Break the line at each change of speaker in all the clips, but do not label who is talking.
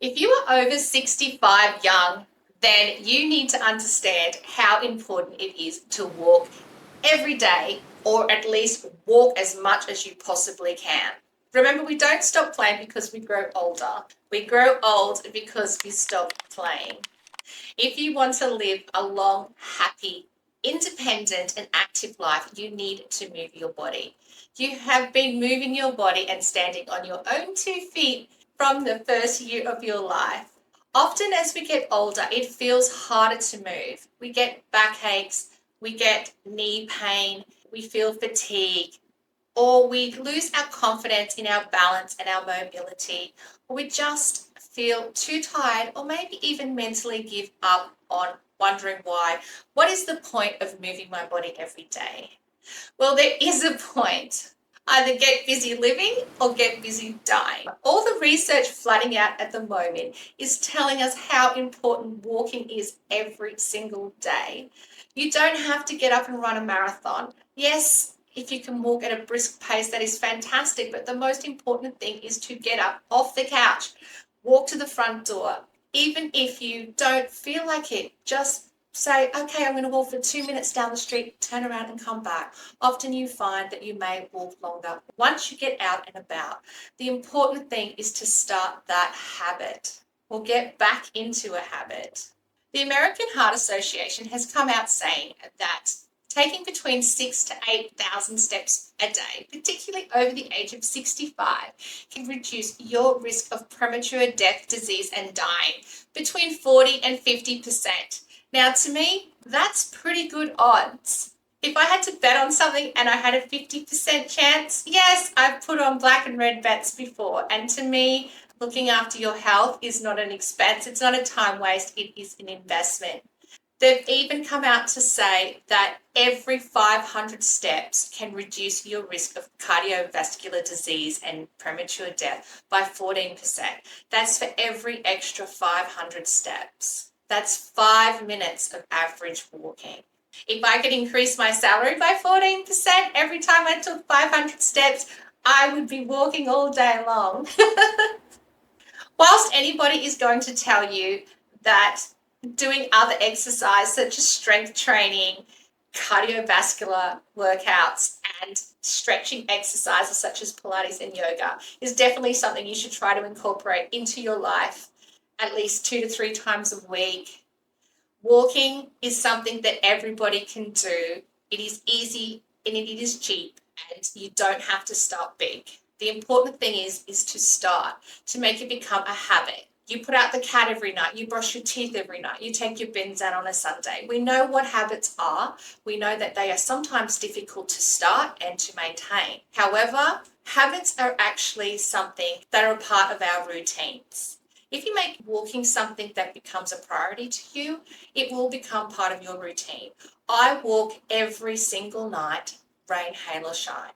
If you are over 65 young, then you need to understand how important it is to walk every day, or at least walk as much as you possibly can. Remember, we don't stop playing because we grow older. We grow old because we stop playing. If you want to live a long, happy, independent, and active life, you need to move your body. You have been moving your body and standing on your own 2 feet from the first year of your life. Often, as we get older, it feels harder to move. We get backaches, we get knee pain, we feel fatigue, or we lose our confidence in our balance and our mobility, or we just feel too tired, or maybe even mentally give up on wondering why. What is the point of moving my body every day? Well, there is a point. Either get busy living or get busy dying. All the research flooding out at the moment is telling us how important walking is every single day. You don't have to get up and run a marathon. Yes, if you can walk at a brisk pace, that is fantastic, but the most important thing is to get up off the couch, walk to the front door. Even if you don't feel like it, just say, okay, I'm going to walk for 2 minutes down the street, turn around and come back. Often you find that you may walk longer once you get out and about. The important thing is to start that habit or get back into a habit. The American Heart Association has come out saying that taking between 6,000 to 8,000 steps a day, particularly over the age of 65, can reduce your risk of premature death, disease, and dying between 40 and 50%. Now, to me, that's pretty good odds. If I had to bet on something and I had a 50% chance, yes, I've put on black and red bets before. And to me, looking after your health is not an expense. It's not a time waste. It is an investment. They've even come out to say that every 500 steps can reduce your risk of cardiovascular disease and premature death by 14%. That's for every extra 500 steps. That's 5 minutes of average walking. If I could increase my salary by 14% every time I took 500 steps, I would be walking all day long. Whilst anybody is going to tell you that doing other exercise such as strength training, cardiovascular workouts, and stretching exercises such as Pilates and yoga is definitely something you should try to incorporate into your life at least 2 to 3 times a week. Walking is something that everybody can do. It is easy and it is cheap, and you don't have to start big. The important thing is to start, to make it become a habit. You put out the cat every night, you brush your teeth every night, you take your bins out on a Sunday. We know what habits are. We know that they are sometimes difficult to start and to maintain. However, habits are actually something that are a part of our routines. If you make walking something that becomes a priority to you, it will become part of your routine. I walk every single night, rain, hail or shine.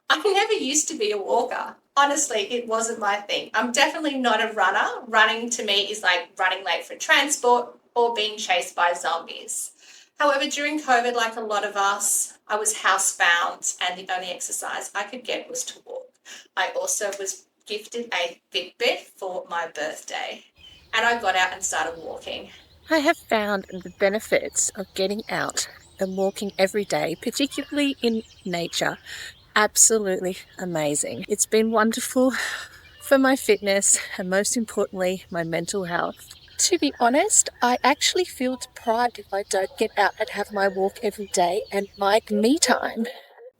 I never used to be a walker. Honestly, it wasn't my thing. I'm definitely not a runner. Running to me is like running late for transport or being chased by zombies. However, during COVID, like a lot of us, I was housebound and the only exercise I could get was to walk. I also was gifted a Fitbit for my birthday, and I got out and started walking.
I have found the benefits of getting out and walking every day, particularly in nature, absolutely amazing. It's been wonderful for my fitness and, most importantly, my mental health. To be honest, I actually feel deprived if I don't get out and have my walk every day and my me time.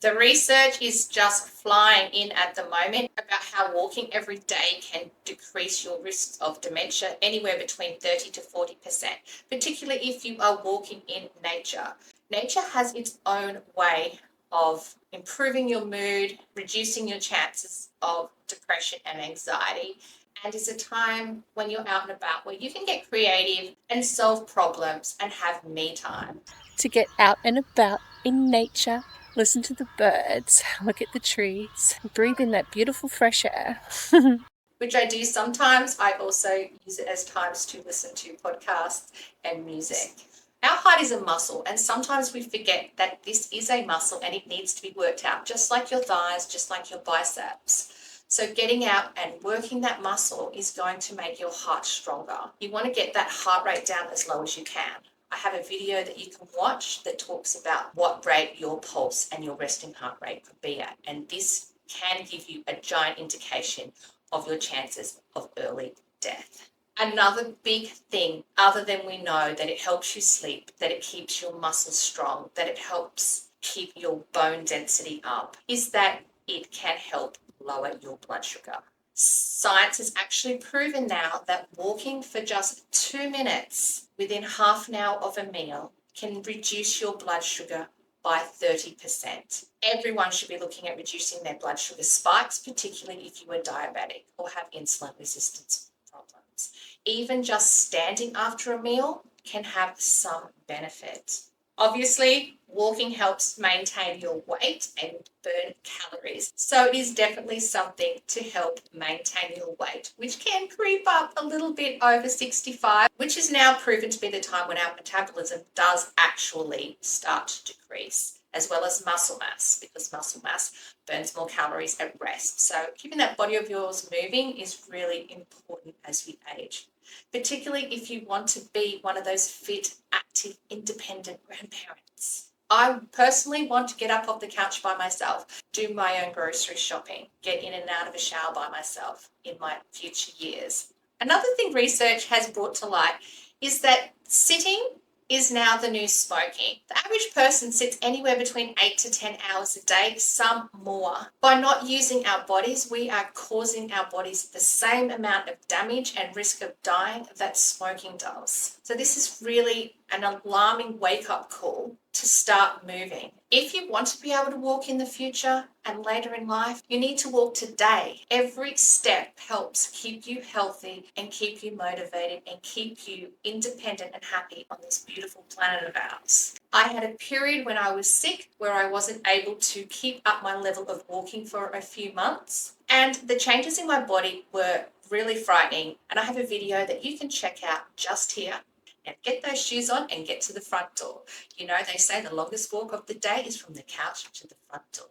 The research is just flying in at the moment about how walking every day can decrease your risks of dementia anywhere between 30 to 40%, particularly if you are walking in nature. Nature has its own way of improving your mood, reducing your chances of depression and anxiety, and is a time when you're out and about where you can get creative and solve problems and have me time.
To get out and about in nature, listen to the birds, look at the trees, breathe in that beautiful fresh air.
Which I do sometimes. I also use it as times to listen to podcasts and music. Our heart is a muscle, and sometimes we forget that this is a muscle and it needs to be worked out, just like your thighs, just like your biceps. So getting out and working that muscle is going to make your heart stronger. You want to get that heart rate down as low as you can. I have a video that you can watch that talks about what rate your pulse and your resting heart rate could be at. And this can give you a giant indication of your chances of early death. Another big thing, other than we know that it helps you sleep, that it keeps your muscles strong, that it helps keep your bone density up, is that it can help lower your blood sugar. Science has actually proven now that walking for just 2 minutes within half an hour of a meal can reduce your blood sugar by 30%. Everyone should be looking at reducing their blood sugar spikes, particularly if you are diabetic or have insulin resistance problems. Even just standing after a meal can have some benefit. Obviously, walking helps maintain your weight and burn calories. So it is definitely something to help maintain your weight, which can creep up a little bit over 65, which is now proven to be the time when our metabolism does actually start to decrease, as well as muscle mass, because muscle mass burns more calories at rest. So keeping that body of yours moving is really important as we age, particularly if you want to be one of those fit, active, independent grandparents. I personally want to get up off the couch by myself, do my own grocery shopping, get in and out of a shower by myself in my future years. Another thing research has brought to light is that sitting is now the new smoking. The average person sits anywhere between 8 to 10 hours a day, some more. By not using our bodies, we are causing our bodies the same amount of damage and risk of dying that smoking does. So this is really an alarming wake-up call to start moving. If you want to be able to walk in the future and later in life, you need to walk today. Every step helps keep you healthy and keep you motivated and keep you independent and happy on this beautiful planet of ours. I had a period when I was sick where I wasn't able to keep up my level of walking for a few months, and the changes in my body were really frightening. And I have a video that you can check out just here. And get those shoes on and get to the front door. You know, they say the longest walk of the day is from the couch to the front door.